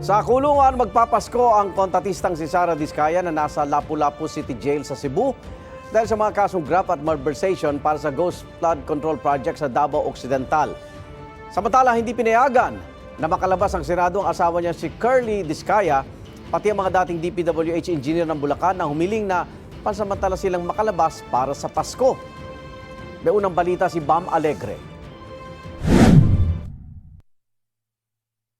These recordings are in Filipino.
Sa kulungan, magpapasko ang kontratistang si Sara Diskaya na nasa Lapu-Lapu City Jail sa Cebu dahil sa mga kasong graft at malversation para sa Ghost Flood Control Project sa Davao Occidental. Samantala, hindi pinayagan na makalabas ang Senado ang asawa niya si Curly Diskaya, pati ang mga dating DPWH engineer ng Bulacan na humiling na pansamantala silang makalabas para sa Pasko. May unang balita si Bam Alegre.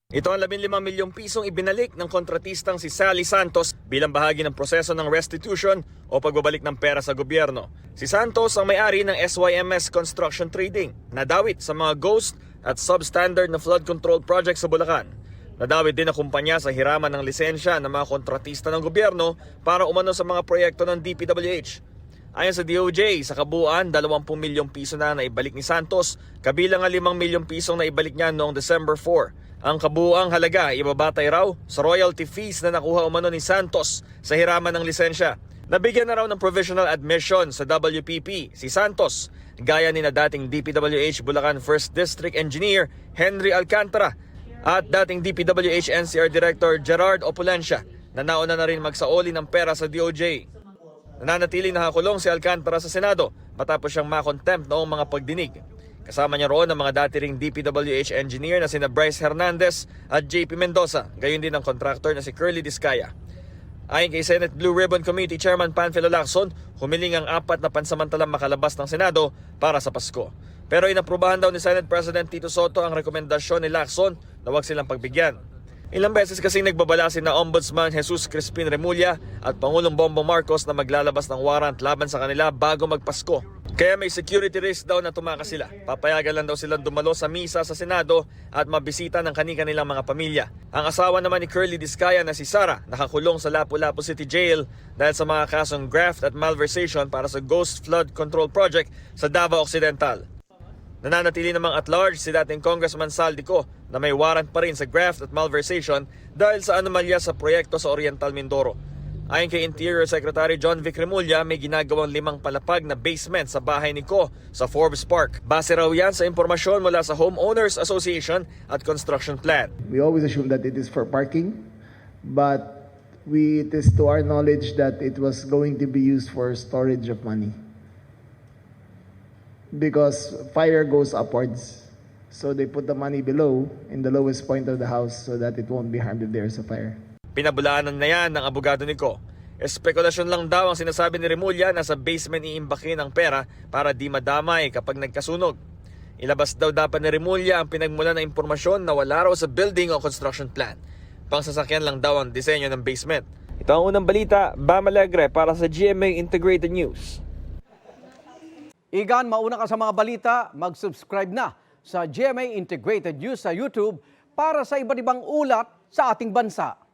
Ito ang 15 milyong pisong ibinalik ng kontratistang si Sally Santos bilang bahagi ng proseso ng restitution o pagbabalik ng pera sa gobyerno. Si Santos ang may-ari ng SYMS Construction Trading, nadawit sa mga ghost at substandard na flood control project sa Bulacan. Nadawit din ang kumpanya sa hiraman ng lisensya ng mga kontratista ng gobyerno para umano sa mga proyekto ng DPWH. Ayon sa DOJ, sa kabuuan, 20 milyong piso na naibalik ni Santos, kabilang ang 5 milyong pisong naibalik niya noong December 4. Ang kabuuang halaga ibabatay raw sa royalty fees na nakuha umano ni Santos sa hiraman ng lisensya. Nabigyan na raw ng provisional admission sa WPP si Santos, gaya ni na dating DPWH Bulacan 1st District Engineer Henry Alcantara at dating DPWH NCR Director Gerard Opulencia na nauna na rin magsaoli ng pera sa DOJ. Nananatiling nakakulong si Alcantara sa Senado matapos siyang makontempt noong mga pagdinig. Kasama niya roon ang mga dati ring DPWH engineer na sina Bryce Hernandez at JP Mendoza, gayon din ang contractor na si Curly Diskaya. Ayon kay Senate Blue Ribbon Committee Chairman Panfilo Lacson, humiling ang 4 na pansamantalang makalabas ng Senado para sa Pasko. Pero inaprubahan daw ni Senate President Tito Soto ang rekomendasyon ni Lacson na huwag silang pagbigyan. Ilang beses kasing nagbabala na Ombudsman Jesus Crispin Remulla at Pangulong Bongbong Marcos na maglalabas ng warrant laban sa kanila bago magpasko. Kaya may security risk daw na tumakas sila. Papayagan lang daw silang dumalo sa misa sa Senado at mabisita ng kani-kanilang mga pamilya. Ang asawa naman ni Curly Diskaya na si Sara nakakulong sa Lapu-Lapu City Jail dahil sa mga kasong graft at malversation para sa Ghost Flood Control Project sa Davao Occidental. Nananatili namang at large si dating Congressman Saldico na may warrant pa rin sa graft at malversation dahil sa anomalya sa proyekto sa Oriental Mindoro. Ayon kay Interior Secretary John Vic Remulla, may ginagawang 5 palapag na basement sa bahay ni Ko sa Forbes Park. Base raw yan sa impormasyon mula sa Homeowners Association at Construction Plan. We always assume that it is for parking, but it is to our knowledge that it was going to be used for storage of money. Because fire goes upwards. So they put the money below in the lowest point of the house so that it won't be harmed if there is a fire. Pinabulaanan na yan ng abogado ni Ko. Espekulasyon lang daw ang sinasabi ni Remulla na sa basement iimbakin ang pera para di madamay kapag nagkasunog. Ilabas daw dapat ni Remulla ang pinagmulan ng impormasyon na wala raw sa building o construction plan. Pangsasakyan lang daw ang disenyo ng basement. Ito ang unang balita, Bam Alegre para sa GMA Integrated News. Igan, mauna ka sa mga balita, mag-subscribe na sa GMA Integrated News sa YouTube para sa iba't ibang ulat sa ating bansa.